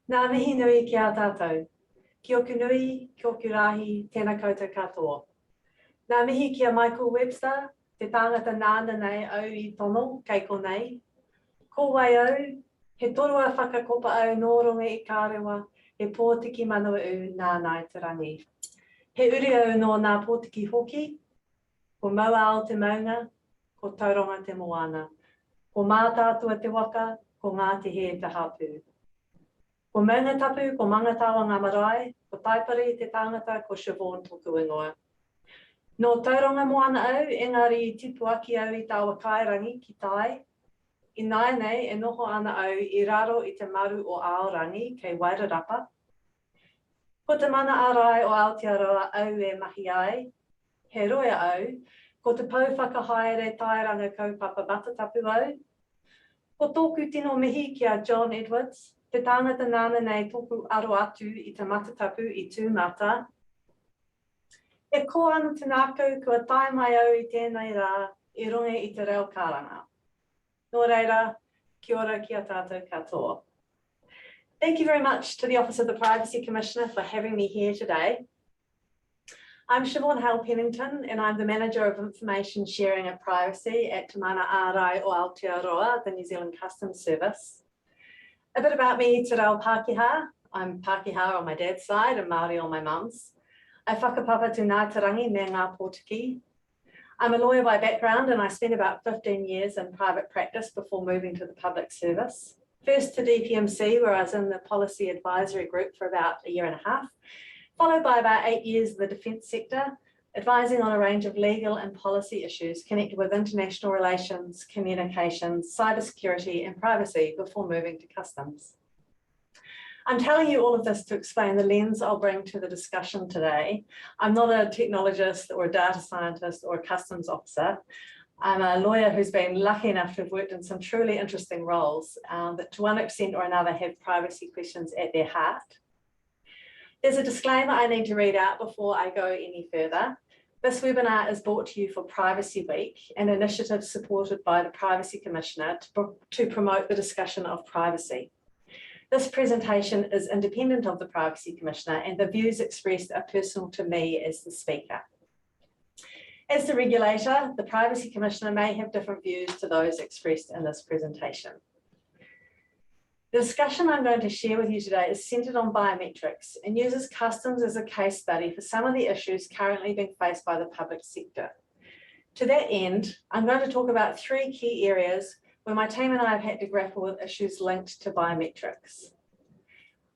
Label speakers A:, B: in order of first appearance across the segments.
A: Nā mihi nui ki a tātou. Ki oku nui, ki oku rahi, tēnā koutou katoa. Nā mihi ki a Michael Webster, te tāngata nāna nei au I tono, kei ko nei. Ko wai au, he torua whakakopa au nōronga I kārewa, he pōtiki manua u nānai te rangi. He uri au no nā pōtiki hoki, ko maua ao te maunga, ko tauronga te moana. Ko mātātua te waka, ko Ngāti he te hapū. Ko maunga tapu, ko mangatawa ngā marae, ko taipari te tāngata, ko Siobhan tōku ingoa. No tauronga moana au, engari I tipu aki au I tāua kairangi ki tai. I nai nei, e noho ana au I raro I te maru o Aorangi, kei Wairarapa. Ko te mana arai o Aotearoa au e mahi ai. He roia au, ko te pau whakahaere tairanga kaupapa matatapu au. Ko tōku tino mihi ki a John Edwards, te tāngata nāna nei tōku aro atu I te matatapu I tūmata. E ko anu te nākau kua tae mai au I tēnei rā, I runga I te reo kāranga. Nō reira, kia ora ki a tātou katoa. Thank you very much to the Office of the Privacy Commissioner for having me here today. I'm Siobhan Hale-Pennington and I'm the Manager of Information Sharing and Privacy at Te Mana Ārai o Aotearoa, the New Zealand Customs Service. A bit about me, te reo Pākehā. I'm Pākehā on my dad's side and Māori on my mum's. I whakapapa to Ngā Tarangi me Ngā Pōtiki. I'm a lawyer by background and I spent about 15 years in private practice before moving to the public service. First to DPMC, where I was in the policy advisory group for about a year and a half, followed by about 8 years in the defence sector, advising on a range of legal and policy issues connected with international relations, communications, cybersecurity and privacy before moving to customs. I'm telling you all of this to explain the lens I'll bring to the discussion today. I'm not a technologist or a data scientist or a customs officer. I'm a lawyer who's been lucky enough to have worked in some truly interesting roles that to one extent or another have privacy questions at their heart. There's a disclaimer I need to read out before I go any further. This webinar is brought to you for Privacy Week, an initiative supported by the Privacy Commissioner to promote the discussion of privacy. This presentation is independent of the Privacy Commissioner and the views expressed are personal to me as the speaker. As the regulator, the Privacy Commissioner may have different views to those expressed in this presentation. The discussion I'm going to share with you today is centred on biometrics and uses customs as a case study for some of the issues currently being faced by the public sector. To that end, I'm going to talk about 3 key areas where my team and I have had to grapple with issues linked to biometrics.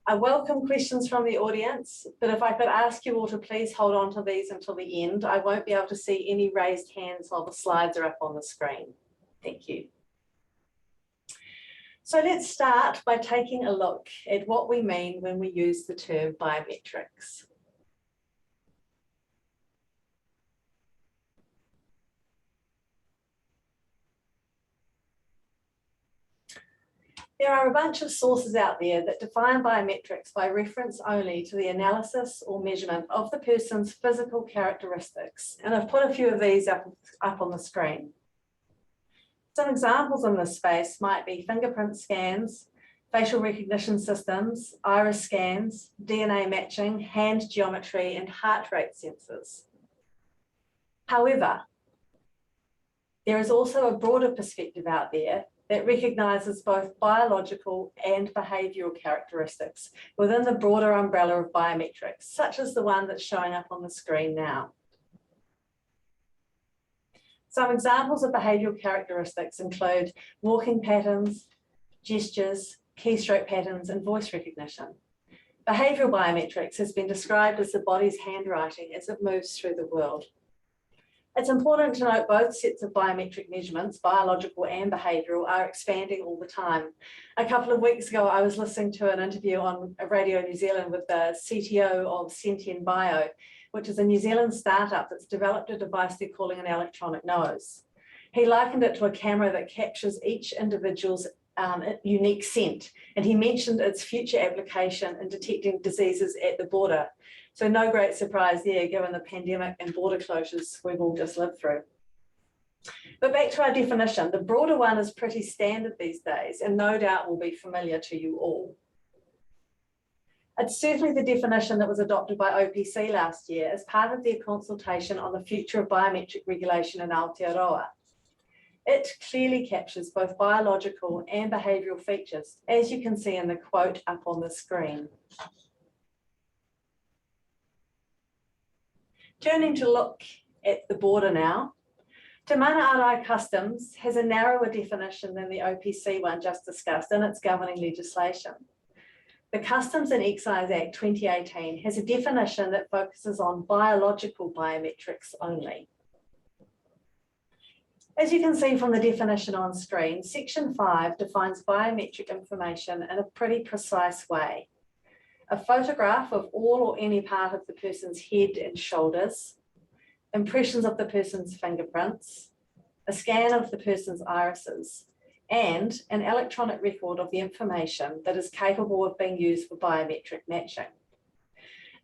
A: I welcome questions from the audience, but if I could ask you all to please hold on to these until the end, I won't be able to see any raised hands while the slides are up on the screen. Thank you. So let's start by taking a look at what we mean when we use the term biometrics. There are a bunch of sources out there that define biometrics by reference only to the analysis or measurement of the person's physical characteristics, and I've put a few of these up on the screen. Some examples in this space might be fingerprint scans, facial recognition systems, iris scans, DNA matching, hand geometry, and heart rate sensors. However, there is also a broader perspective out there that recognises both biological and behavioural characteristics within the broader umbrella of biometrics, such as the one that's showing up on the screen now. Some examples of behavioural characteristics include walking patterns, gestures, keystroke patterns, and voice recognition. Behavioural biometrics has been described as the body's handwriting as it moves through the world. It's important to note both sets of biometric measurements, biological and behavioural, are expanding all the time. A couple of weeks ago, I was listening to an interview on Radio New Zealand with the CTO of Sentient Bio, which is a New Zealand startup that's developed a device they're calling an electronic nose. He likened it to a camera that captures each individual's unique scent, and he mentioned its future application in detecting diseases at the border. So no great surprise there, given the pandemic and border closures we've all just lived through. But back to our definition, the broader one is pretty standard these days and no doubt will be familiar to you all. It's certainly the definition that was adopted by OPC last year as part of their consultation on the future of biometric regulation in Aotearoa. It clearly captures both biological and behavioural features, as you can see in the quote up on the screen. Turning to look at the border now, Te Mana Customs has a narrower definition than the OPC one just discussed in its governing legislation. The Customs and Excise Act 2018 has a definition that focuses on biological biometrics only. As you can see from the definition on screen, Section 5 defines biometric information in a pretty precise way. A photograph of all or any part of the person's head and shoulders, impressions of the person's fingerprints, a scan of the person's irises, and an electronic record of the information that is capable of being used for biometric matching.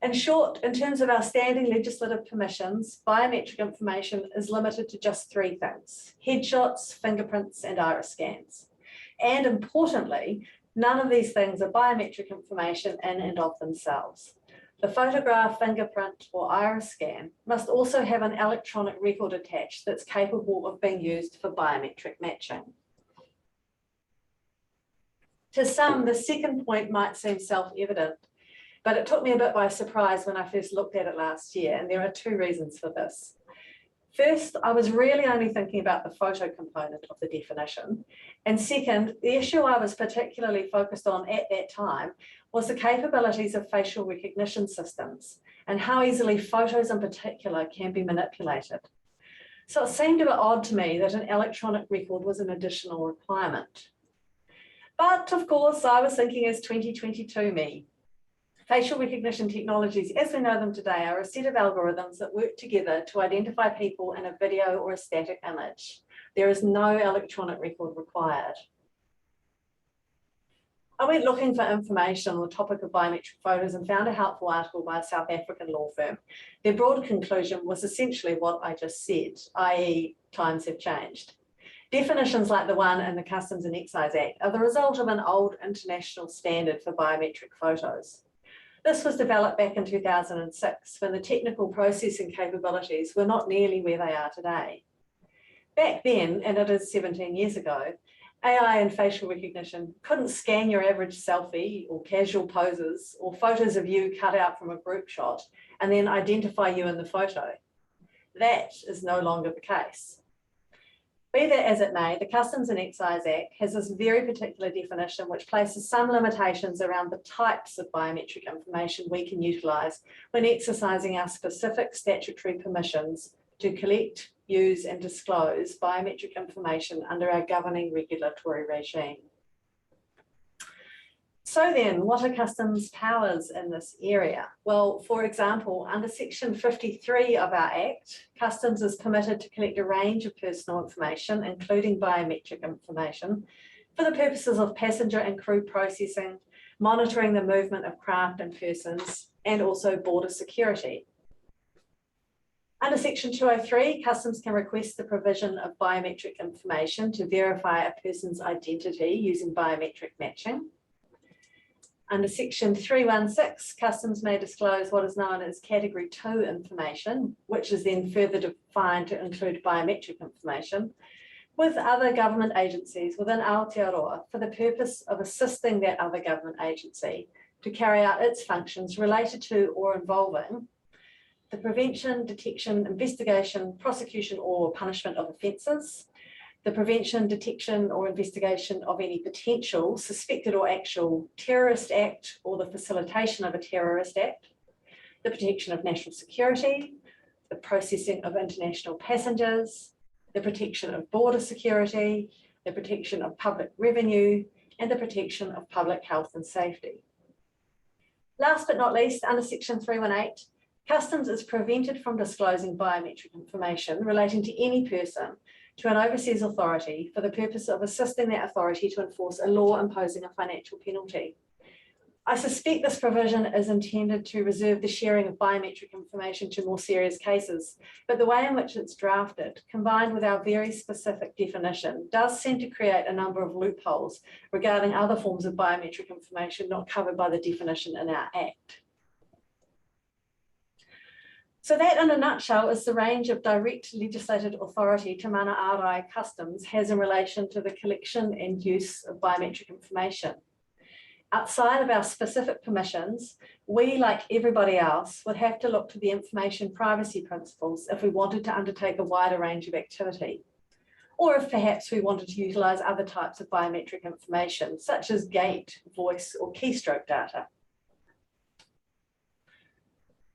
A: In short, in terms of our standing legislative permissions, biometric information is limited to just three things: headshots, fingerprints, and iris scans. And importantly, none of these things are biometric information in and of themselves. The photograph, fingerprint, or iris scan must also have an electronic record attached that's capable of being used for biometric matching. To some, the second point might seem self-evident, but it took me a bit by surprise when I first looked at it last year, and there are two reasons for this. First, I was really only thinking about the photo component of the definition. And second, the issue I was particularly focused on at that time was the capabilities of facial recognition systems and how easily photos in particular can be manipulated. So it seemed a bit odd to me that an electronic record was an additional requirement. But of course, I was thinking as 2022 me. Facial recognition technologies, as we know them today, are a set of algorithms that work together to identify people in a video or a static image. There is no electronic record required. I went looking for information on the topic of biometric photos and found a helpful article by a South African law firm. Their broad conclusion was essentially what I just said, i.e. times have changed. Definitions like the one in the Customs and Excise Act are the result of an old international standard for biometric photos. This was developed back in 2006 when the technical processing capabilities were not nearly where they are today. Back then, and it is 17 years ago, AI and facial recognition couldn't scan your average selfie or casual poses or photos of you cut out from a group shot and then identify you in the photo. That is no longer the case. Be that as it may, the Customs and Excise Act has this very particular definition which places some limitations around the types of biometric information we can utilise when exercising our specific statutory permissions to collect, use and disclose biometric information under our governing regulatory regime. So then, what are Customs' powers in this area? Well, for example, under Section 53 of our Act, Customs is permitted to collect a range of personal information, including biometric information, for the purposes of passenger and crew processing, monitoring the movement of craft and persons, and also border security. Under Section 203, Customs can request the provision of biometric information to verify a person's identity using biometric matching. Under Section 316, Customs may disclose what is known as Category 2 information, which is then further defined to include biometric information, with other government agencies within Aotearoa for the purpose of assisting that other government agency to carry out its functions related to or involving the prevention, detection, investigation, prosecution or punishment of offences, the prevention, detection or investigation of any potential, suspected or actual terrorist act or the facilitation of a terrorist act, the protection of national security, the processing of international passengers, the protection of border security, the protection of public revenue, and the protection of public health and safety. Last but not least, under Section 318, Customs is prevented from disclosing biometric information relating to any person to an overseas authority for the purpose of assisting that authority to enforce a law imposing a financial penalty. I suspect this provision is intended to reserve the sharing of biometric information to more serious cases, but the way in which it's drafted, combined with our very specific definition, does seem to create a number of loopholes regarding other forms of biometric information not covered by the definition in our Act. So that, in a nutshell, is the range of direct legislated authority Te Mana Arai Customs has in relation to the collection and use of biometric information. Outside of our specific permissions, we, like everybody else, would have to look to the information privacy principles if we wanted to undertake a wider range of activity, or if perhaps we wanted to utilise other types of biometric information, such as gait, voice, or keystroke data.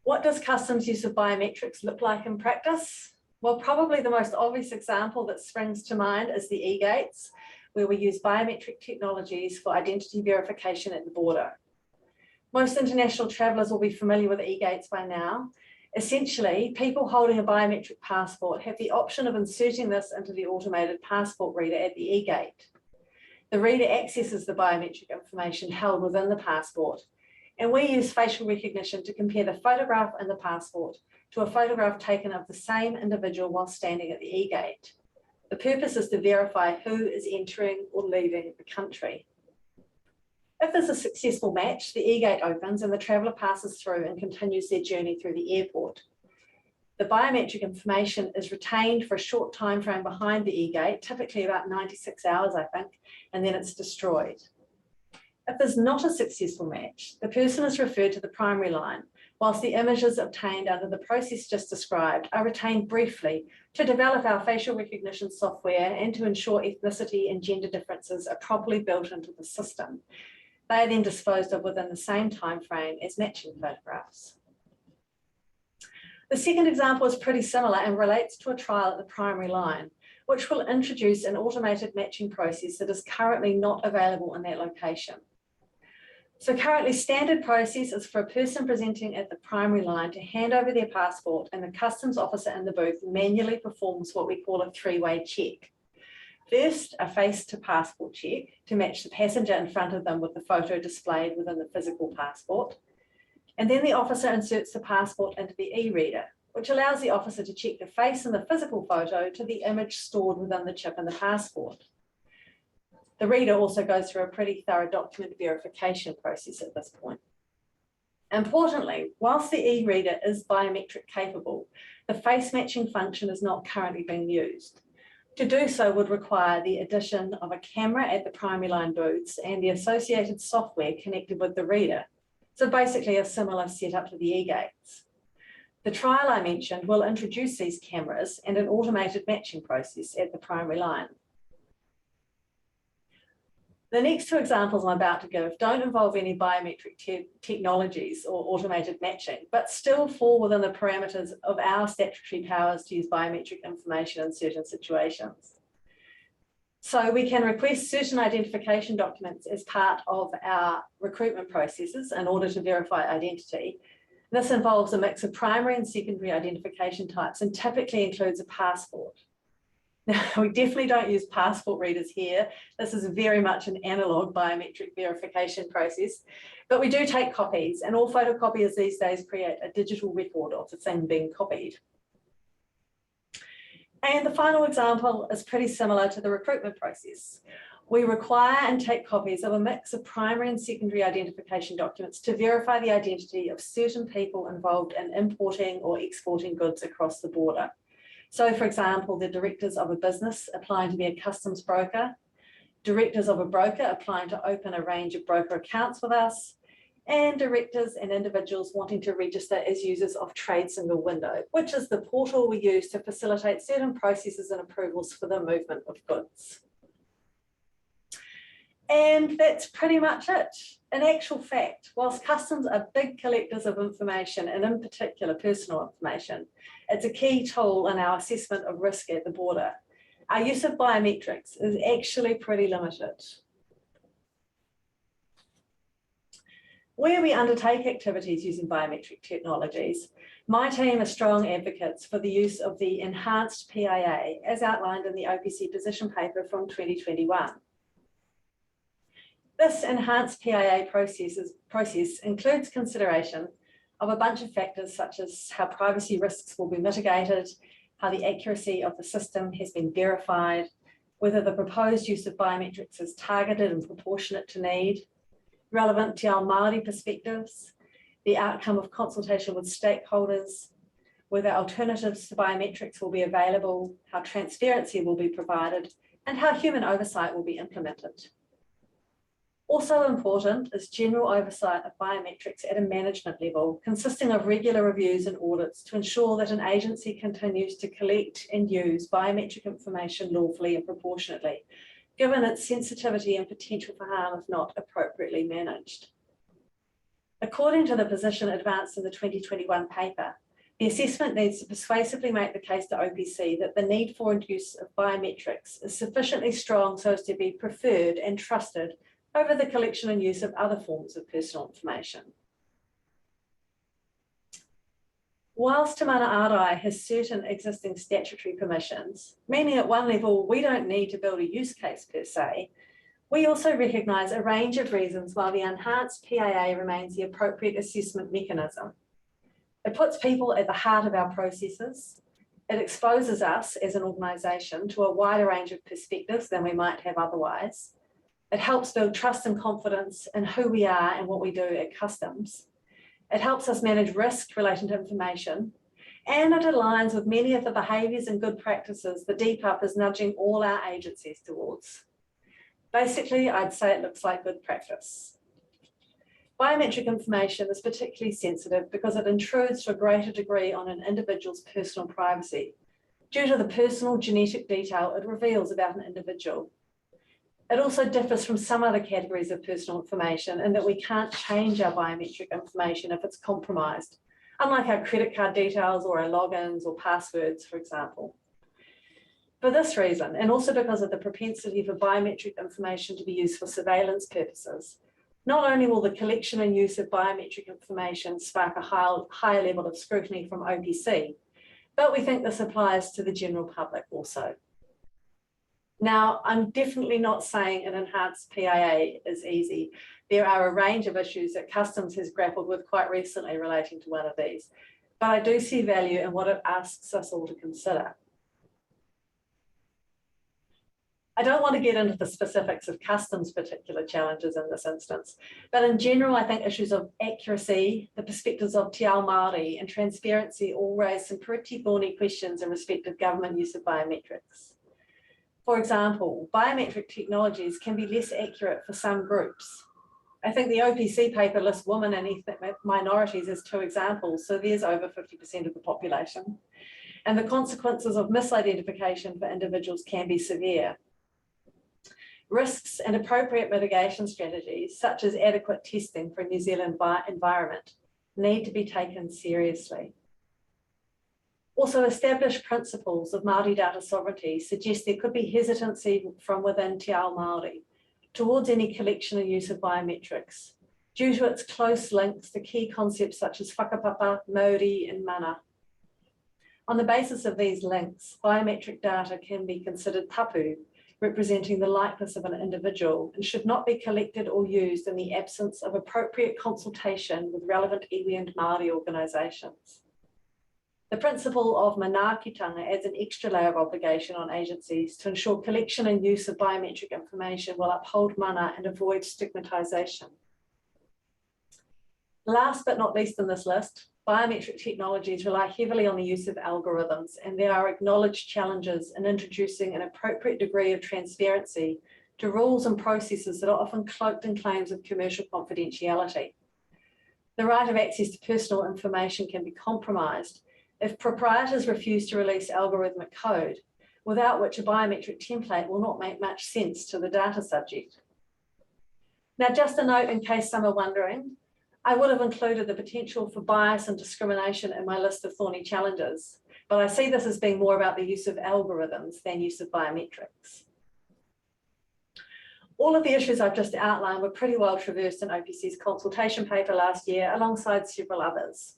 A: What does customs use of biometrics look like in practice? Well, probably the most obvious example that springs to mind is the e-gates, where we use biometric technologies for identity verification at the border. Most international travellers will be familiar with e-gates by now. Essentially, people holding a biometric passport have the option of inserting this into the automated passport reader at the e-gate. The reader accesses the biometric information held within the passport, and we use facial recognition to compare the photograph in the passport to a photograph taken of the same individual while standing at the e-gate. The purpose is to verify who is entering or leaving the country. If there's a successful match, the e-gate opens and the traveller passes through and continues their journey through the airport. The biometric information is retained for a short time frame behind the e-gate, typically about 96 hours, I think, and then it's destroyed. If there's not a successful match, the person is referred to the primary line, whilst the images obtained under the process just described are retained briefly to develop our facial recognition software and to ensure ethnicity and gender differences are properly built into the system. They are then disposed of within the same time frame as matching photographs. The second example is pretty similar and relates to a trial at the primary line, which will introduce an automated matching process that is currently not available in that location. So currently, standard process is for a person presenting at the primary line to hand over their passport, and the customs officer in the booth manually performs what we call a three-way check. First, a face-to-passport check to match the passenger in front of them with the photo displayed within the physical passport. And then the officer inserts the passport into the e-reader, which allows the officer to check the face in the physical photo to the image stored within the chip in the passport. The reader also goes through a pretty thorough document verification process at this point. Importantly, whilst the e-reader is biometric capable, the face matching function is not currently being used. To do so would require the addition of a camera at the primary line booths and the associated software connected with the reader. So basically a similar setup to the e-gates. The trial I mentioned will introduce these cameras and an automated matching process at the primary line. The next two examples I'm about to give don't involve any biometric technologies or automated matching, but still fall within the parameters of our statutory powers to use biometric information in certain situations. So we can request certain identification documents as part of our recruitment processes in order to verify identity. This involves a mix of primary and secondary identification types and typically includes a passport. Now, we definitely don't use passport readers here. This is very much an analog biometric verification process, but we do take copies, and all photocopiers these days create a digital record of the thing being copied. And the final example is pretty similar to the recruitment process. We require and take copies of a mix of primary and secondary identification documents to verify the identity of certain people involved in importing or exporting goods across the border. So, for example, the directors of a business applying to be a customs broker, directors of a broker applying to open a range of broker accounts with us, and directors and individuals wanting to register as users of Trade Single Window, which is the portal we use to facilitate certain processes and approvals for the movement of goods. And that's pretty much it. In actual fact, whilst customs are big collectors of information, and in particular personal information, it's a key tool in our assessment of risk at the border. Our use of biometrics is actually pretty limited. Where we undertake activities using biometric technologies, my team are strong advocates for the use of the enhanced PIA as outlined in the OPC position paper from 2021. This enhanced PIA process includes consideration of a bunch of factors such as how privacy risks will be mitigated, how the accuracy of the system has been verified, whether the proposed use of biometrics is targeted and proportionate to need, relevant Te Ao Māori perspectives, the outcome of consultation with stakeholders, whether alternatives to biometrics will be available, how transparency will be provided, and how human oversight will be implemented. Also important is general oversight of biometrics at a management level, consisting of regular reviews and audits to ensure that an agency continues to collect and use biometric information lawfully and proportionately, given its sensitivity and potential for harm if not appropriately managed. According to the position advanced in the 2021 paper, the assessment needs to persuasively make the case to OPC that the need for and use of biometrics is sufficiently strong so as to be preferred and trusted over the collection and use of other forms of personal information. Whilst Te Mana Arai has certain existing statutory permissions, meaning at one level we don't need to build a use case per se, we also recognise a range of reasons why the enhanced PIA remains the appropriate assessment mechanism. It puts people at the heart of our processes. It exposes us as an organisation to a wider range of perspectives than we might have otherwise. It helps build trust and confidence in who we are and what we do at Customs. It helps us manage risk relating to information, and it aligns with many of the behaviours and good practices the DPUP is nudging all our agencies towards. Basically, I'd say it looks like good practice. Biometric information is particularly sensitive because it intrudes to a greater degree on an individual's personal privacy due to the personal genetic detail it reveals about an individual. It also differs from some other categories of personal information in that we can't change our biometric information if it's compromised, unlike our credit card details or our logins or passwords, for example. For this reason, and also because of the propensity for biometric information to be used for surveillance purposes, not only will the collection and use of biometric information spark a higher level of scrutiny from OPC, but we think this applies to the general public also. Now, I'm definitely not saying an enhanced PIA is easy. There are a range of issues that Customs has grappled with quite recently relating to one of these, but I do see value in what it asks us all to consider. I don't want to get into the specifics of Customs' particular challenges in this instance, but in general, I think issues of accuracy, the perspectives of Te Ao Māori and transparency all raise some pretty thorny questions in respect of government use of biometrics. For example, biometric technologies can be less accurate for some groups. I think the OPC paper lists women and ethnic minorities as two examples, so there's over 50% of the population. And the consequences of misidentification for individuals can be severe. Risks and appropriate mitigation strategies, such as adequate testing for a New Zealand environment, need to be taken seriously. Also, established principles of Māori data sovereignty suggest there could be hesitancy from within Te Ao Māori towards any collection and use of biometrics due to its close links to key concepts such as whakapapa, mauri, and mana. On the basis of these links, biometric data can be considered tapu, representing the likeness of an individual, and should not be collected or used in the absence of appropriate consultation with relevant iwi and Māori organisations. The principle of manaakitanga adds an extra layer of obligation on agencies to ensure collection and use of biometric information will uphold mana and avoid stigmatisation. Last but not least in this list, biometric technologies rely heavily on the use of algorithms, and there are acknowledged challenges in introducing an appropriate degree of transparency to rules and processes that are often cloaked in claims of commercial confidentiality. The right of access to personal information can be compromised if proprietors refuse to release algorithmic code, without which a biometric template will not make much sense to the data subject. Now, just a note in case some are wondering, I would have included the potential for bias and discrimination in my list of thorny challenges, but I see this as being more about the use of algorithms than use of biometrics. All of the issues I've just outlined were pretty well traversed in OPC's consultation paper last year, alongside several others.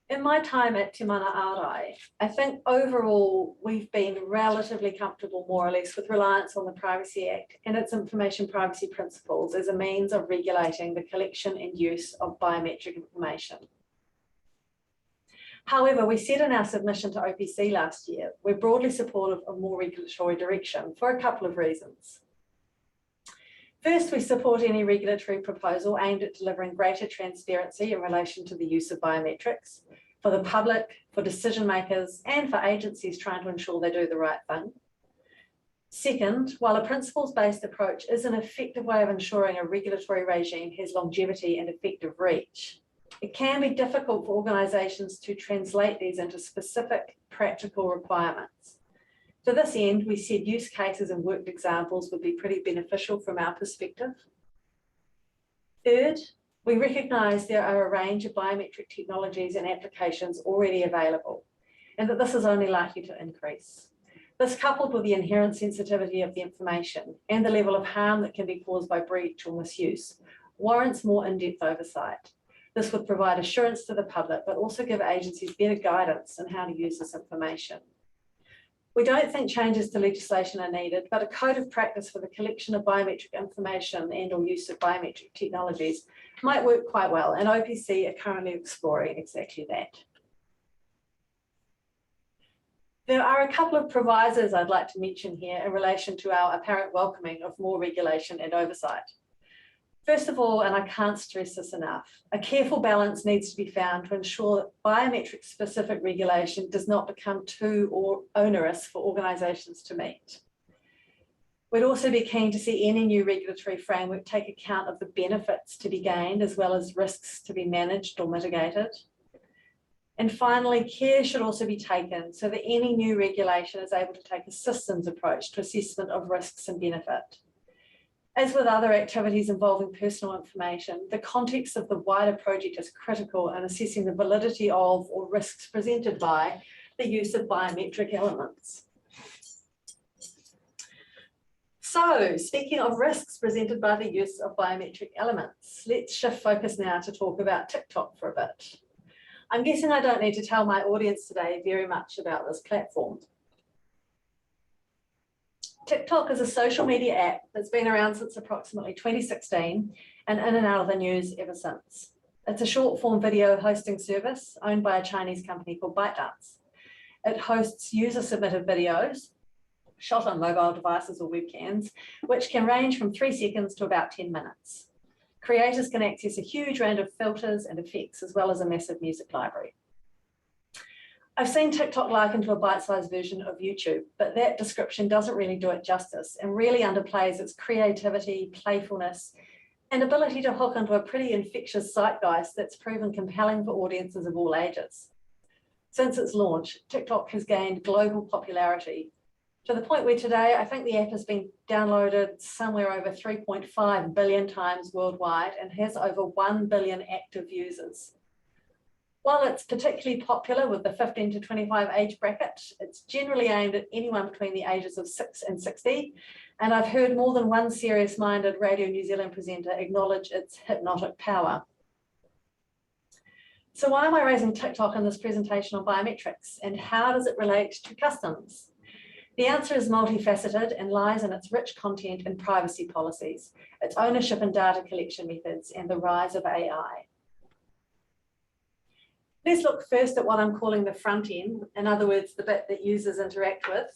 A: In my time at Te Mana Arai, I think overall we've been relatively comfortable, more or less, with reliance on the Privacy Act and its information privacy principles as a means of regulating the collection and use of biometric information. However, we said in our submission to OPC last year, we're broadly supportive of more regulatory direction for a couple of reasons. First, we support any regulatory proposal aimed at delivering greater transparency in relation to the use of biometrics for the public, for decision makers, and for agencies trying to ensure they do the right thing. Second, while a principles-based approach is an effective way of ensuring a regulatory regime has longevity and effective reach, it can be difficult for organisations to translate these into specific practical requirements. To this end, we said use cases and worked examples would be pretty beneficial from our perspective. Third, we recognise there are a range of biometric technologies and applications already available, and that this is only likely to increase. This, coupled with the inherent sensitivity of the information and the level of harm that can be caused by breach or misuse, warrants more in-depth oversight. This would provide assurance to the public, but also give agencies better guidance on how to use this information. We don't think changes to legislation are needed, but a code of practice for the collection of biometric information and or use of biometric technologies might work quite well, and OPC are currently exploring exactly that. There are a couple of provisos I'd like to mention here in relation to our apparent welcoming of more regulation and oversight. First of all, and I can't stress this enough, a careful balance needs to be found to ensure that biometric-specific regulation does not become too onerous for organisations to meet. We'd also be keen to see any new regulatory framework take account of the benefits to be gained as well as risks to be managed or mitigated. And finally, care should also be taken so that any new regulation is able to take a systems approach to assessment of risks and benefit. As with other activities involving personal information, the context of the wider project is critical in assessing the validity of or risks presented by the use of biometric elements. So, speaking of risks presented by the use of biometric elements, let's shift focus now to talk about TikTok for a bit. I'm guessing I don't need to tell my audience today very much about this platform. TikTok is a social media app that's been around since approximately 2016 and in and out of the news ever since. It's a short form video hosting service owned by a Chinese company called ByteDance. It hosts user submitted videos shot on mobile devices or webcams, which can range from 3 seconds to about 10 minutes. Creators can access a huge range of filters and effects, as well as a massive music library. I've seen TikTok likened to a bite-sized version of YouTube, but that description doesn't really do it justice and really underplays its creativity, playfulness, and ability to hook into a pretty infectious zeitgeist that's proven compelling for audiences of all ages. Since its launch, TikTok has gained global popularity to the point where today I think the app has been downloaded somewhere over 3.5 billion times worldwide and has over 1 billion active users. While it's particularly popular with the 15 to 25 age bracket, it's generally aimed at anyone between the ages of 6 and 60. And I've heard more than one serious-minded Radio New Zealand presenter acknowledge its hypnotic power. So why am I raising TikTok in this presentation on biometrics, and how does it relate to customs? The answer is multifaceted and lies in its rich content and privacy policies, its ownership and data collection methods, and the rise of AI. Let's look first at what I'm calling the front end, in other words, the bit that users interact with.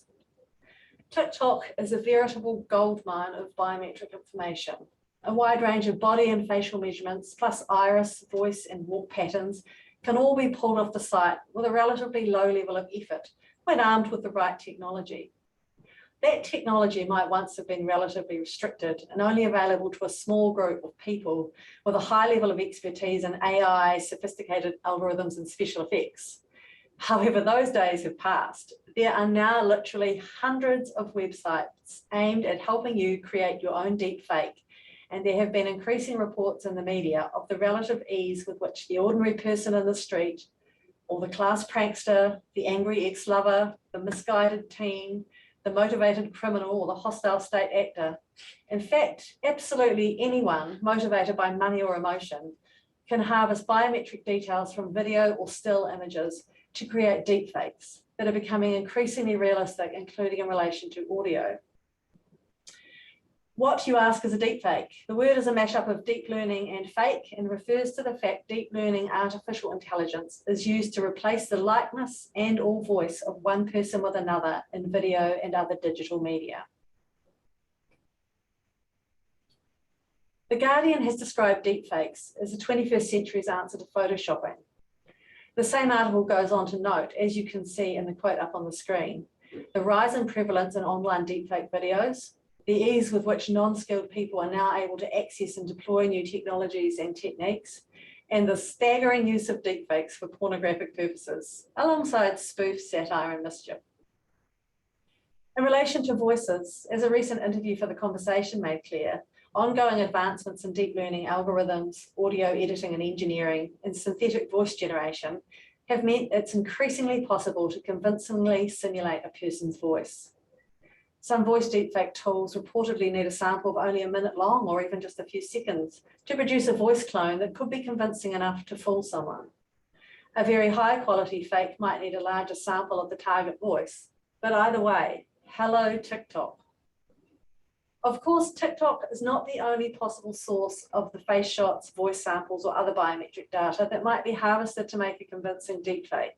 A: TikTok is a veritable goldmine of biometric information. A wide range of body and facial measurements, plus iris, voice, and walk patterns can all be pulled off the site with a relatively low level of effort when armed with the right technology. That technology might once have been relatively restricted and only available to a small group of people with a high level of expertise in AI, sophisticated algorithms, and special effects. However, those days have passed. There are now literally hundreds of websites aimed at helping you create your own deepfake, and there have been increasing reports in the media of the relative ease with which the ordinary person in the street, or the class prankster, the angry ex-lover, the misguided teen, the motivated criminal, or the hostile state actor, in fact, absolutely anyone motivated by money or emotion, can harvest biometric details from video or still images to create deepfakes that are becoming increasingly realistic, including in relation to audio. What, you ask, is a deepfake? The word is a mashup of deep learning and fake and refers to the fact deep learning artificial intelligence is used to replace the likeness and or voice of one person with another in video and other digital media. The Guardian has described deepfakes as the 21st century's answer to photoshopping. The same article goes on to note, as you can see in the quote up on the screen, the rise in prevalence in online deepfake videos, the ease with which non-skilled people are now able to access and deploy new technologies and techniques, and the staggering use of deepfakes for pornographic purposes, alongside spoof, satire, and mischief. In relation to voices, as a recent interview for The Conversation made clear, ongoing advancements in deep learning algorithms, audio editing and engineering, and synthetic voice generation have meant it's increasingly possible to convincingly simulate a person's voice. Some voice deepfake tools reportedly need a sample of only a minute long or even just a few seconds to produce a voice clone that could be convincing enough to fool someone. A very high quality fake might need a larger sample of the target voice, but either way, hello TikTok. Of course, TikTok is not the only possible source of the face shots, voice samples, or other biometric data that might be harvested to make a convincing deepfake.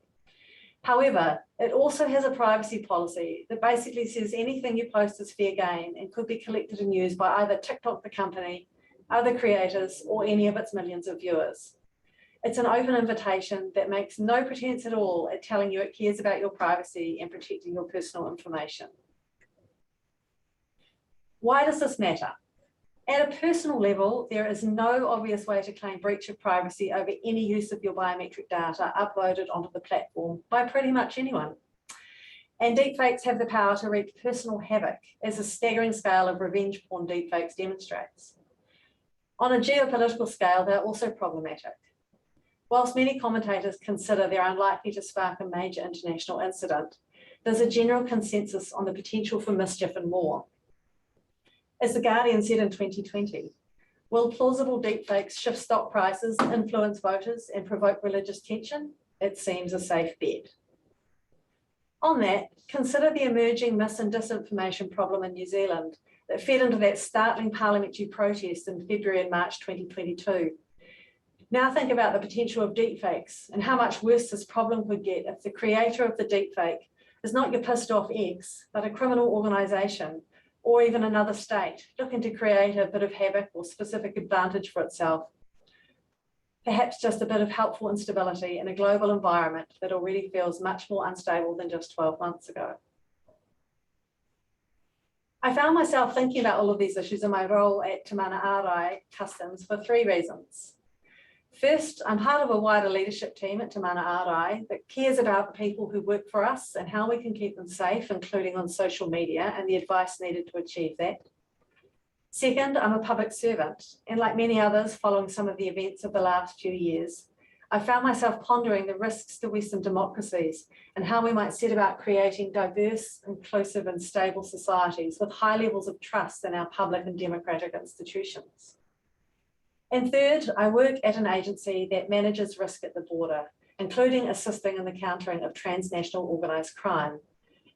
A: However, it also has a privacy policy that basically says anything you post is fair game and could be collected and used by either TikTok, the company, other creators, or any of its millions of viewers. It's an open invitation that makes no pretense at all at telling you it cares about your privacy and protecting your personal information. Why does this matter? At a personal level, there is no obvious way to claim breach of privacy over any use of your biometric data uploaded onto the platform by pretty much anyone. And deepfakes have the power to wreak personal havoc, as a staggering scale of revenge porn deepfakes demonstrates. On a geopolitical scale, they're also problematic. Whilst many commentators consider they're unlikely to spark a major international incident, there's a general consensus on the potential for mischief and more. As The Guardian said in 2020, will plausible deepfakes shift stock prices, influence voters, and provoke religious tension? It seems a safe bet. On that, consider the emerging mis- and disinformation problem in New Zealand that fed into that startling parliamentary protest in February and March 2022. Now think about the potential of deepfakes and how much worse this problem could get if the creator of the deepfake is not your pissed off ex, but a criminal organisation, or even another state looking to create a bit of havoc or specific advantage for itself. Perhaps just a bit of helpful instability in a global environment that already feels much more unstable than just 12 months ago. I found myself thinking about all of these issues in my role at Te Mana Ārai Customs for three reasons. First, I'm part of a wider leadership team at Te Mana Ārai that cares about the people who work for us and how we can keep them safe, including on social media, and the advice needed to achieve that. Second, I'm a public servant, and like many others following some of the events of the last few years, I found myself pondering the risks to Western democracies and how we might set about creating diverse, inclusive and stable societies with high levels of trust in our public and democratic institutions. And third, I work at an agency that manages risk at the border, including assisting in the countering of transnational organised crime,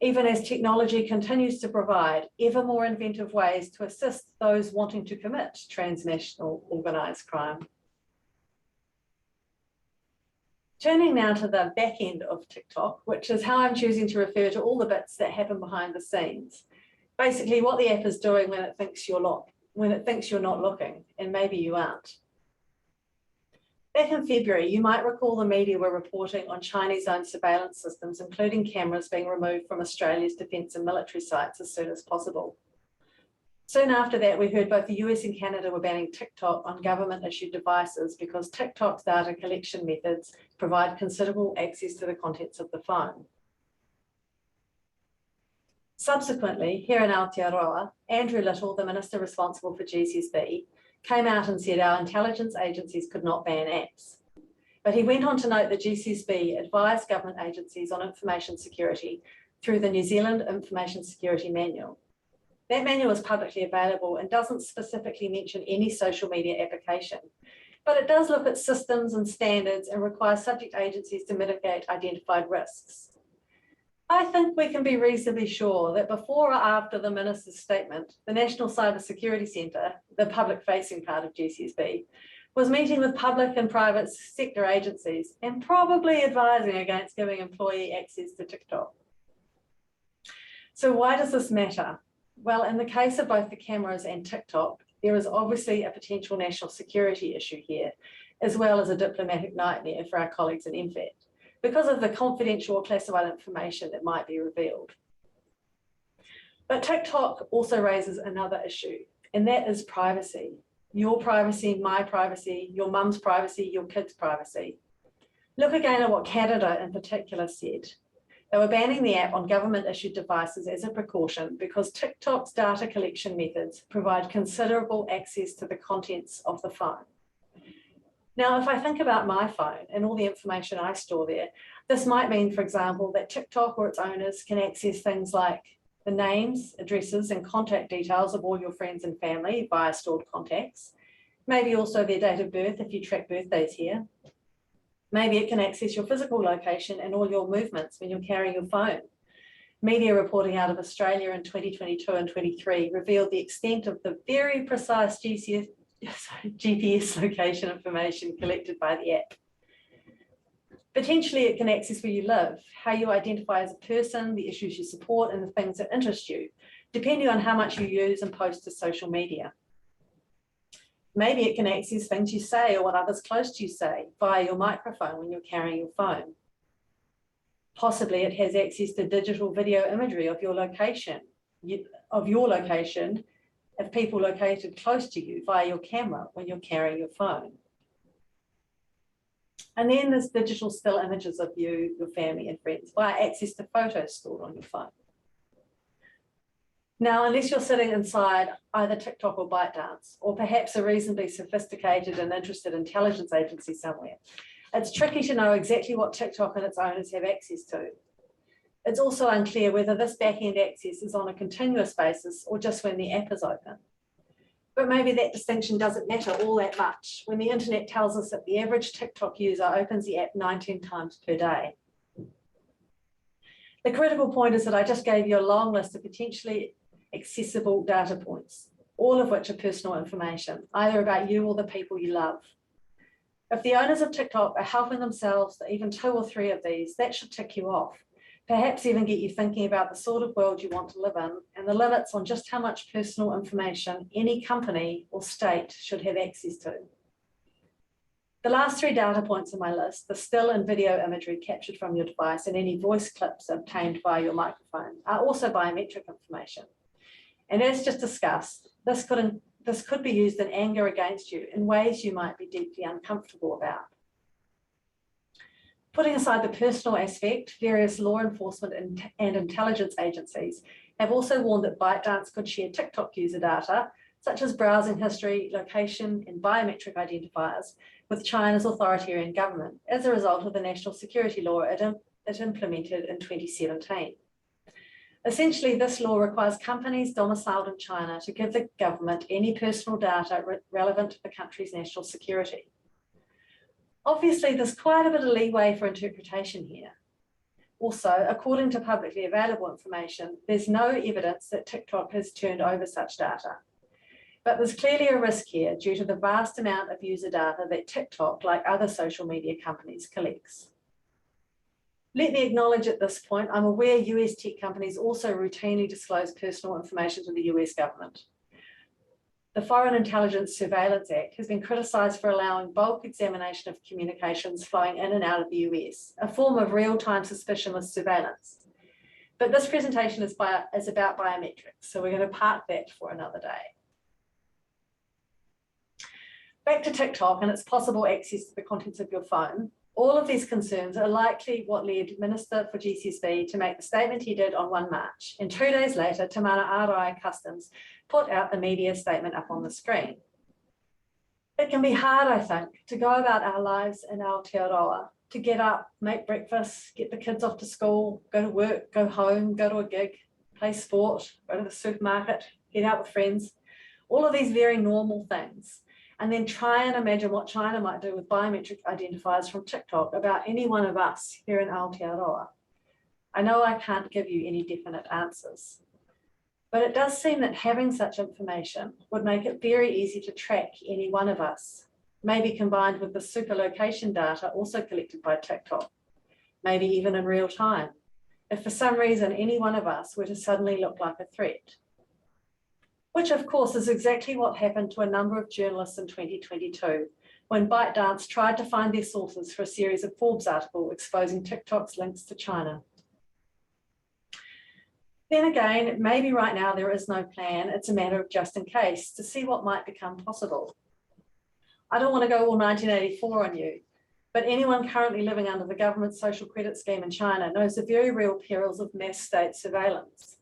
A: even as technology continues to provide ever more inventive ways to assist those wanting to commit transnational organised crime. Turning now to the back end of TikTok, which is how I'm choosing to refer to all the bits that happen behind the scenes. Basically what the app is doing when it thinks you're not looking, and maybe you aren't. Back in February, you might recall the media were reporting on Chinese-owned surveillance systems, including cameras being removed from Australia's defence and military sites as soon as possible. Soon after that, we heard both the US and Canada were banning TikTok on government-issued devices because TikTok's data collection methods provide considerable access to the contents of the phone. Subsequently, here in Aotearoa, Andrew Little, the Minister responsible for GCSB, came out and said our intelligence agencies could not ban apps. But he went on to note that GCSB advised government agencies on information security through the New Zealand Information Security Manual. That manual is publicly available and doesn't specifically mention any social media application, but it does look at systems and standards and requires subject agencies to mitigate identified risks. I think we can be reasonably sure that before or after the Minister's statement, the National Cyber Security Centre, the public-facing part of GCSB, was meeting with public and private sector agencies and probably advising against giving employee access to TikTok. So why does this matter? Well, in the case of both the cameras and TikTok, there is obviously a potential national security issue here, as well as a diplomatic nightmare for our colleagues in MFAT, because of the confidential or classified information that might be revealed. But TikTok also raises another issue, and that is privacy. Your privacy, my privacy, your mum's privacy, your kids' privacy. Look again at what Canada in particular said. They were banning the app on government-issued devices as a precaution because TikTok's data collection methods provide considerable access to the contents of the phone. Now, if I think about my phone and all the information I store there, this might mean, for example, that TikTok or its owners can access things like the names, addresses, and contact details of all your friends and family via stored contacts. Maybe also their date of birth if you track birthdays here. Maybe it can access your physical location and all your movements when you're carrying your phone. Media reporting out of Australia in 2022 and 23 revealed the extent of the very precise GPS location information collected by the app. Potentially, it can access where you live, how you identify as a person, the issues you support, and the things that interest you, depending on how much you use and post to social media. Maybe it can access things you say or what others close to you say via your microphone when you're carrying your phone. Possibly, it has access to digital video imagery of your location, of people located close to you via your camera when you're carrying your phone. And then there's digital still images of you, your family and friends via access to photos stored on your phone. Now, unless you're sitting inside either TikTok or ByteDance, or perhaps a reasonably sophisticated and interested intelligence agency somewhere, it's tricky to know exactly what TikTok and its owners have access to. It's also unclear whether this back-end access is on a continuous basis or just when the app is open. But maybe that distinction doesn't matter all that much when the internet tells us that the average TikTok user opens the app 19 times per day. The critical point is that I just gave you a long list of potentially accessible data points, all of which are personal information, either about you or the people you love. If the owners of TikTok are helping themselves to even 2 or 3 of these, that should tick you off. Perhaps even get you thinking about the sort of world you want to live in and the limits on just how much personal information any company or state should have access to. The last 3 data points on my list, the still and video imagery captured from your device and any voice clips obtained via your microphone, are also biometric information. And as just discussed, this could be used in anger against you in ways you might be deeply uncomfortable about. Putting aside the personal aspect, various law enforcement and intelligence agencies have also warned that ByteDance could share TikTok user data, such as browsing history, location, and biometric identifiers, with China's authoritarian government as a result of the national security law it implemented in 2017. Essentially, this law requires companies domiciled in China to give the government any personal data relevant to the country's national security. Obviously, there's quite a bit of leeway for interpretation here. Also, according to publicly available information, there's no evidence that TikTok has turned over such data. But there's clearly a risk here due to the vast amount of user data that TikTok, like other social media companies, collects. Let me acknowledge at this point, I'm aware US tech companies also routinely disclose personal information to the US government. The Foreign Intelligence Surveillance Act has been criticised for allowing bulk examination of communications flowing in and out of the US, a form of real-time suspicionless surveillance. But this presentation is about biometrics, so we're going to park that for another day. Back to TikTok and its possible access to the contents of your phone. All of these concerns are likely what led Minister for GCSB to make the statement he did on 1 March, and 2 days later, Te Mana Arai Customs put out the media statement up on the screen. It can be hard, I think, to go about our lives in Aotearoa, to get up, make breakfast, get the kids off to school, go to work, go home, go to a gig, play sport, go to the supermarket, get out with friends, all of these very normal things. and then try and imagine what China might do with biometric identifiers from TikTok about any one of us here in Aotearoa. I know I can't give you any definite answers, but it does seem that having such information would make it very easy to track any one of us, maybe combined with the super location data also collected by TikTok, maybe even in real time, if for some reason any one of us were to suddenly look like a threat. Which of course is exactly what happened to a number of journalists in 2022, when ByteDance tried to find their sources for a series of Forbes articles exposing TikTok's links to China. Then again, maybe right now there is no plan, it's a matter of just in case, to see what might become possible. I don't want to go all 1984 on you, but anyone currently living under the government social credit scheme in China knows the very real perils of mass state surveillance.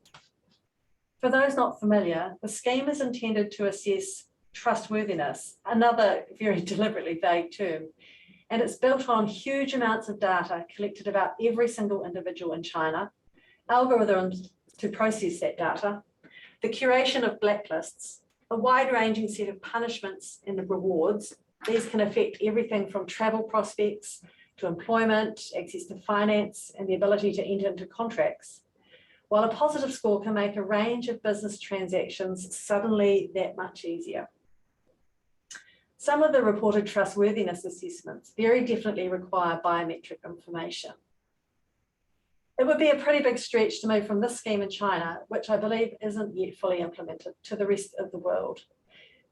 A: For those not familiar, the scheme is intended to assess trustworthiness, another very deliberately vague term, and it's built on huge amounts of data collected about every single individual in China, algorithms to process that data, the curation of blacklists, a wide-ranging set of punishments and rewards. These can affect everything from travel prospects to employment, access to finance, and the ability to enter into contracts, while a positive score can make a range of business transactions suddenly that much easier. Some of the reported trustworthiness assessments very definitely require biometric information. It would be a pretty big stretch to move from this scheme in China, which I believe isn't yet fully implemented, to the rest of the world.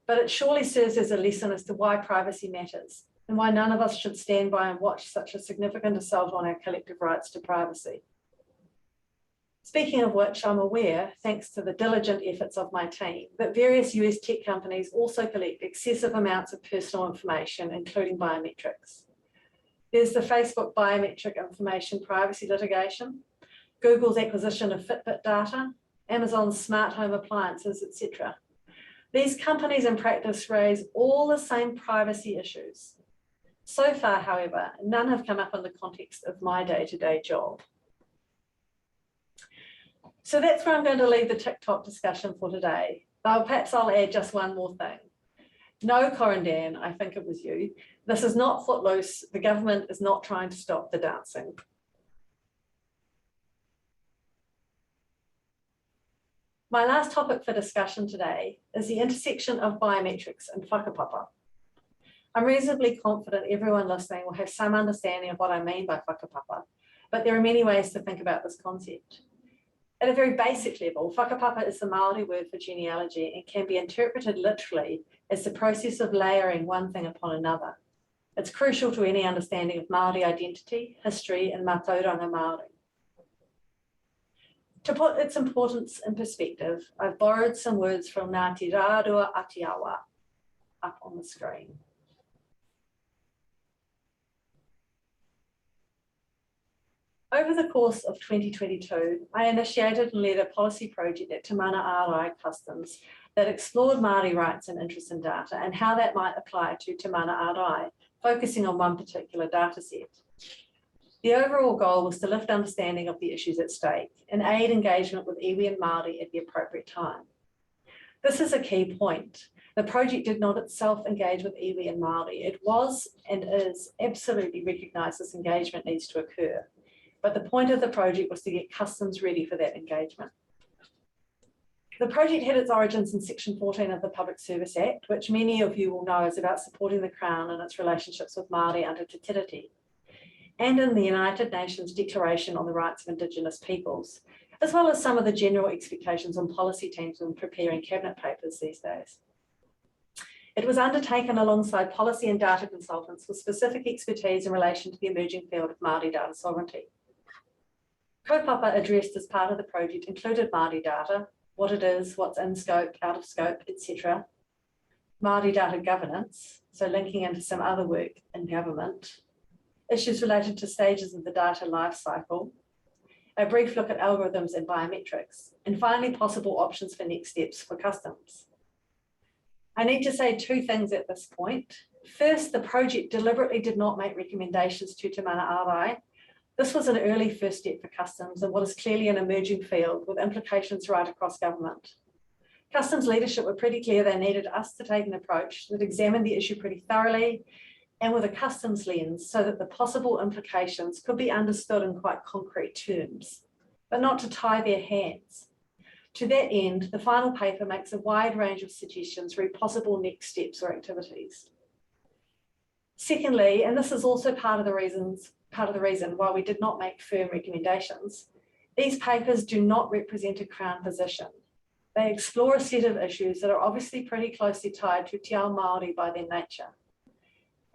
A: But it surely serves as a lesson as to why privacy matters and why none of us should stand by and watch such a significant assault on our collective rights to privacy. Speaking of which, I'm aware, thanks to the diligent efforts of my team, that various US tech companies also collect excessive amounts of personal information, including biometrics. There's the Facebook biometric information privacy litigation, Google's acquisition of Fitbit data, Amazon's smart home appliances, etc. These companies in practice raise all the same privacy issues. So far, however, none have come up in the context of my day-to-day job. So that's where I'm going to leave the TikTok discussion for today. Though perhaps I'll add just one more thing. No, Corindan, I think it was you. This is not footloose. The government is not trying to stop the dancing. My last topic for discussion today is the intersection of biometrics and whakapapa. I'm reasonably confident everyone listening will have some understanding of what I mean by whakapapa, but there are many ways to think about this concept. At a very basic level, whakapapa is the Māori word for genealogy and can be interpreted literally as the process of layering one thing upon another. It's crucial to any understanding of Māori identity, history, and mātauranga Māori. To put its importance in perspective, I've borrowed some words from Ngāti Rārua Atiawa up on the screen. Over the course of 2022, I initiated and led a policy project at Te Mana Ārai Customs that explored Māori rights and interest in data and how that might apply to Te Mana Ārai, focusing on one particular data set. The overall goal was to lift understanding of the issues at stake and aid engagement with iwi and Māori at the appropriate time. This is a key point. The project did not itself engage with iwi and Māori. It was and is absolutely recognised this engagement needs to occur. But the point of the project was to get customs ready for that engagement. The project had its origins in Section 14 of the Public Service Act, which many of you will know is about supporting the Crown and its relationships with Māori under Te Tiriti, and in the United Nations Declaration on the Rights of Indigenous Peoples, as well as some of the general expectations on policy teams when preparing cabinet papers these days. It was undertaken alongside policy and data consultants with specific expertise in relation to the emerging field of Māori data sovereignty. Kaupapa addressed as part of the project included Māori data, what it is, what's in scope, out of scope, etc. Māori data governance, so linking into some other work in government, issues related to stages of the data life cycle, a brief look at algorithms and biometrics, and finally possible options for next steps for customs. I need to say two things at this point. First, the project deliberately did not make recommendations to Te Mana Ārai. This was an early first step for customs and what is clearly an emerging field with implications right across government. Customs leadership were pretty clear they needed us to take an approach that examined the issue pretty thoroughly and with a customs lens so that the possible implications could be understood in quite concrete terms, but not to tie their hands. To that end, the final paper makes a wide range of suggestions for possible next steps or activities. Secondly, and this is also part of the reason why we did not make firm recommendations, these papers do not represent a Crown position. They explore a set of issues that are obviously pretty closely tied to Te Ao Māori by their nature.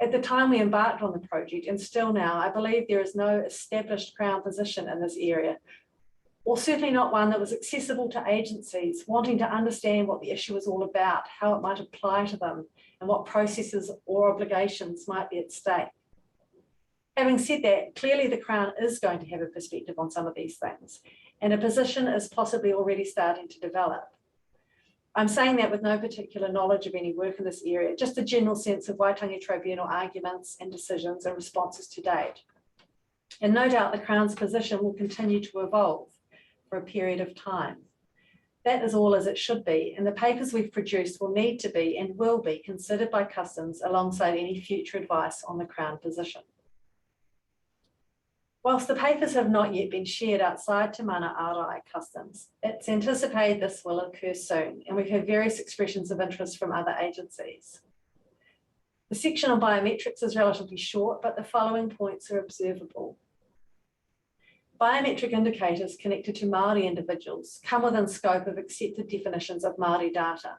A: At the time we embarked on the project, and still now, I believe there is no established Crown position in this area, or certainly not one that was accessible to agencies wanting to understand what the issue is all about, how it might apply to them, and what processes or obligations might be at stake. Having said that, clearly the Crown is going to have a perspective on some of these things, and a position is possibly already starting to develop. I'm saying that with no particular knowledge of any work in this area, just a general sense of Waitangi Tribunal arguments and decisions and responses to date. And no doubt the Crown's position will continue to evolve for a period of time. That is all as it should be, and the papers we've produced will need to be and will be considered by Customs alongside any future advice on the Crown position. Whilst the papers have not yet been shared outside Te Mana Arai Customs, it's anticipated this will occur soon, and we've had various expressions of interest from other agencies. The section on biometrics is relatively short, but the following points are observable. Biometric indicators connected to Māori individuals come within scope of accepted definitions of Māori data.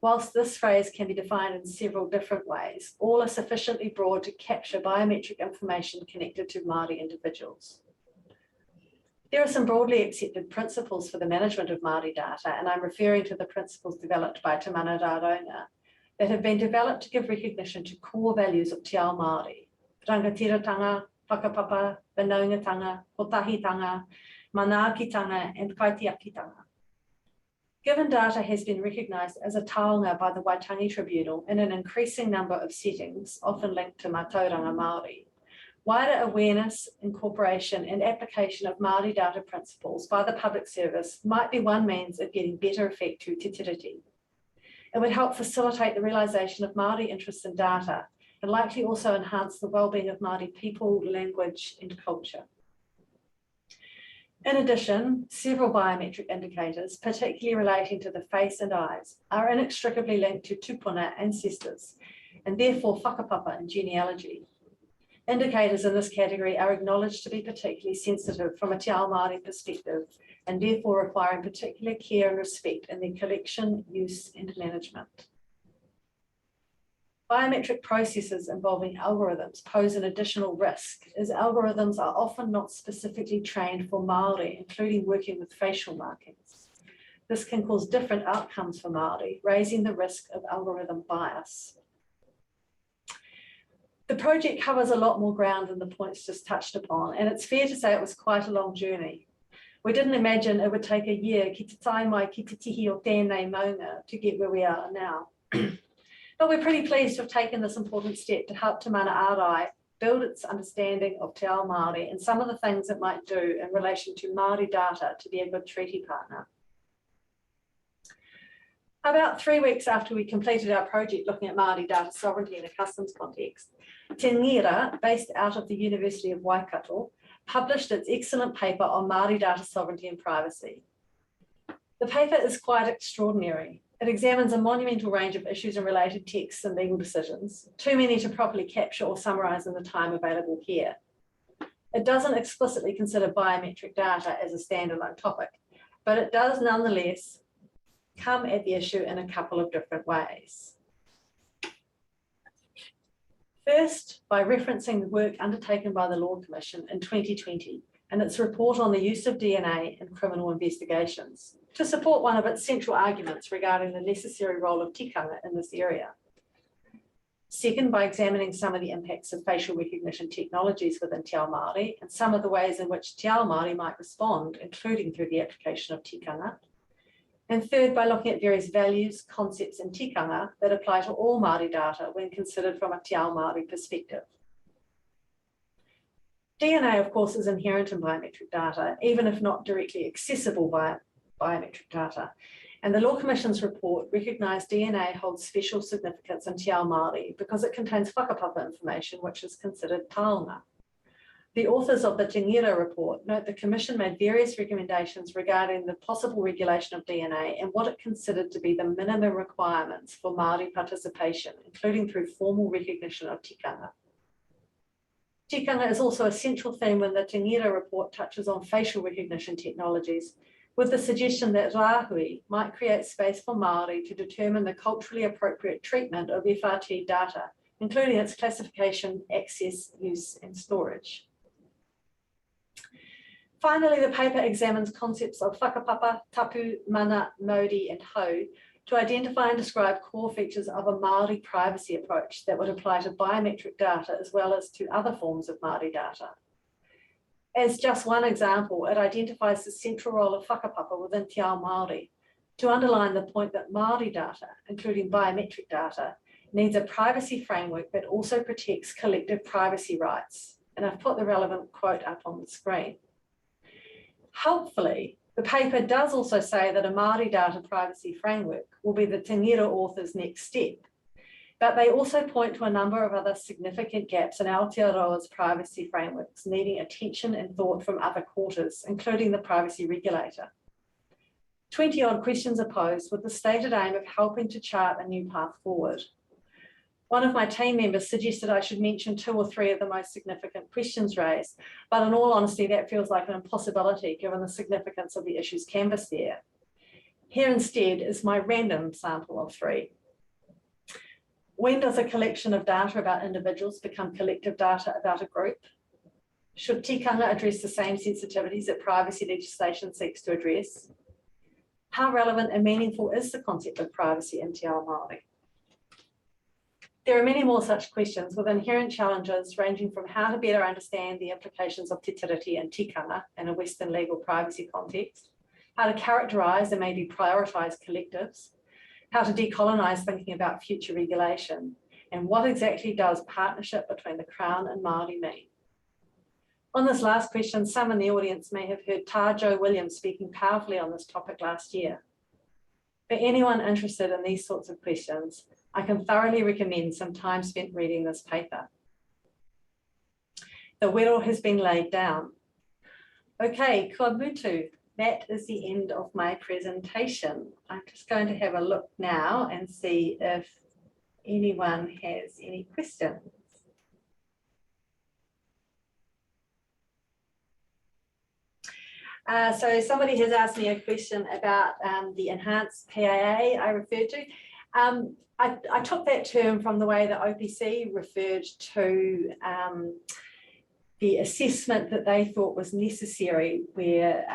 A: Whilst this phrase can be defined in several different ways, all are sufficiently broad to capture biometric information connected to Māori individuals. There are some broadly accepted principles for the management of Māori data, and I'm referring to the principles developed by Te Mana Rāronga that have been developed to give recognition to core values of Te Ao Māori: rangatiratanga, whakapapa, whanaungatanga, kotahitanga, manaakitanga, and kaitiakitanga. Given data has been recognised as a taonga by the Waitangi Tribunal in an increasing number of settings, often linked to mātauranga Māori, wider awareness, incorporation and application of Māori data principles by the public service might be one means of getting better effect to te tiriti. It would help facilitate the realisation of Māori interests in data and likely also enhance the well-being of Māori people, language and culture. In addition, several biometric indicators, particularly relating to the face and eyes, are inextricably linked to tupuna ancestors and therefore whakapapa and genealogy. Indicators in this category are acknowledged to be particularly sensitive from a Te Ao Māori perspective and therefore requiring particular care and respect in their collection, use and management. Biometric processes involving algorithms pose an additional risk, as algorithms are often not specifically trained for Māori, including working with facial markings. This can cause different outcomes for Māori, raising the risk of algorithm bias. The project covers a lot more ground than the points just touched upon, and it's fair to say it was quite a long journey. We didn't imagine it would take a year ki te tai mai ki te tihi o tēnei maunga to get where we are now. But we're pretty pleased to have taken this important step to help Te Mana Arai build its understanding of Te Ao Māori and some of the things it might do in relation to Māori data to be a good treaty partner. About 3 weeks after we completed our project looking at Māori data sovereignty in a customs context, Te Ngira, based out of the University of Waikato, published its excellent paper on Māori data sovereignty and privacy. The paper is quite extraordinary. It examines a monumental range of issues and related texts and legal decisions, too many to properly capture or summarise in the time available here. It doesn't explicitly consider biometric data as a standalone topic, but it does nonetheless come at the issue in a couple of different ways. First, by referencing the work undertaken by the Law Commission in 2020 and its report on the use of DNA in criminal investigations, to support one of its central arguments regarding the necessary role of tikanga in this area. Second, by examining some of the impacts of facial recognition technologies within Te Ao Māori and some of the ways in which Te Ao Māori might respond, including through the application of tikanga. And third, by looking at various values, concepts and tikanga that apply to all Māori data when considered from a Te Ao Māori perspective. DNA, of course, is inherent in biometric data, even if not directly accessible by biometric data. And the Law Commission's report recognised DNA holds special significance in Te Ao Māori because it contains whakapapa information, which is considered taonga. The authors of the Te Ngira report note the Commission made various recommendations regarding the possible regulation of DNA and what it considered to be the minimum requirements for Māori participation, including through formal recognition of tikanga. Tikanga is also a central theme when the Te Ngira report touches on facial recognition technologies, with the suggestion that rāhui might create space for Māori to determine the culturally appropriate treatment of FRT data, including its classification, access, use, and storage. Finally, the paper examines concepts of whakapapa, tapu, mana, mauri, and hau to identify and describe core features of a Māori privacy approach that would apply to biometric data as well as to other forms of Māori data. As just one example, it identifies the central role of whakapapa within Te Ao Māori to underline the point that Māori data, including biometric data, needs a privacy framework that also protects collective privacy rights. And I've put the relevant quote up on the screen. Helpfully, the paper does also say that a Māori data privacy framework will be the Te Ngira author's next step, but they also point to a number of other significant gaps in Aotearoa's privacy frameworks needing attention and thought from other quarters, including the privacy regulator. 20-odd questions are posed with the stated aim of helping to chart a new path forward. One of my team members suggested I should mention 2 or 3 of the most significant questions raised, but in all honesty, that feels like an impossibility given the significance of the issues canvassed there. Here instead is my random sample of 3. When does a collection of data about individuals become collective data about a group? Should tikanga address the same sensitivities that privacy legislation seeks to address? How relevant and meaningful is the concept of privacy in Te Ao Māori? There are many more such questions with inherent challenges ranging from how to better understand the implications of te tiriti and tikanga in a Western legal privacy context, how to characterise and maybe prioritise collectives, how to decolonise thinking about future regulation, and what exactly does partnership between the Crown and Māori mean? On this last question, some in the audience may have heard Ta Jo Williams speaking powerfully on this topic last year. For anyone interested in these sorts of questions, I can thoroughly recommend some time spent reading this paper. The wero has been laid down. Okay, kua mutu. That is the end of my presentation. I'm just going to have a look now and see if anyone has any questions. So somebody has asked me a question about the enhanced PAA I referred to. I took that term from the way that OPC referred to the assessment that they thought was necessary where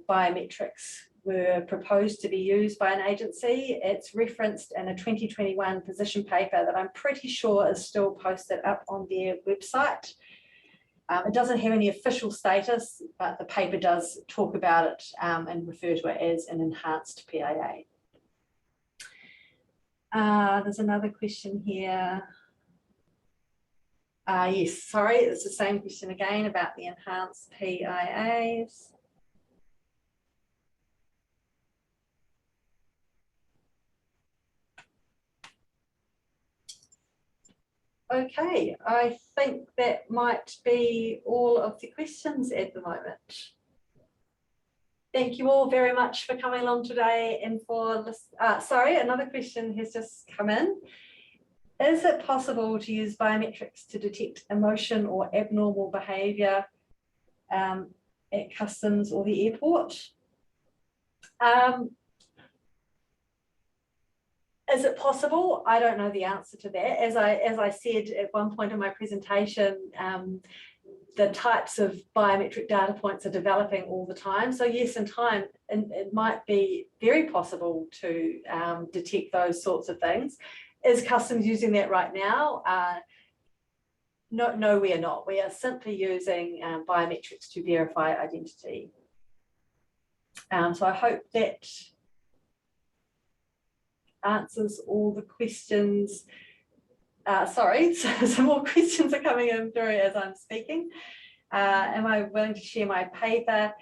A: biometrics were proposed to be used by an agency. It's referenced in a 2021 position paper that I'm pretty sure is still posted up on their website. It doesn't have any official status, but the paper does talk about it and refer to it as an enhanced PAA. There's another question here. Yes, sorry, it's the same question again about the enhanced PIAs. Okay, I think that might be all of the questions at the moment. Thank you all very much for coming along today and for this. Sorry, another question has just come in. Is it possible to use biometrics to detect emotion or abnormal behaviour at customs or the airport? Is it possible? I don't know the answer to that. As I said at one point in my presentation, the types of biometric data points are developing all the time. So yes, in time, it might be very possible to detect those sorts of things. Is customs using that right now? No, we are not. We are simply using biometrics to verify identity. So I hope that answers all the questions. Sorry, so some more questions are coming in through as I'm speaking. Am I willing to share my paper?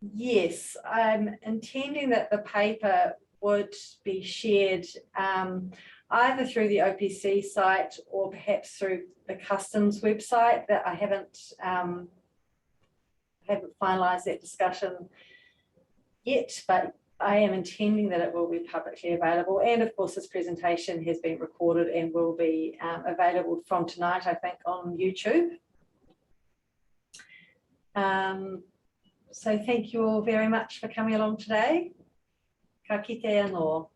A: Yes, I'm intending that the paper would be shared either through the OPC site or perhaps through the customs website. That I haven't finalised that discussion yet, but I am intending that it will be publicly available. And of course, this presentation has been recorded and will be available from tonight, I think, on YouTube. So thank you all very much for coming along today. Ka kite anō.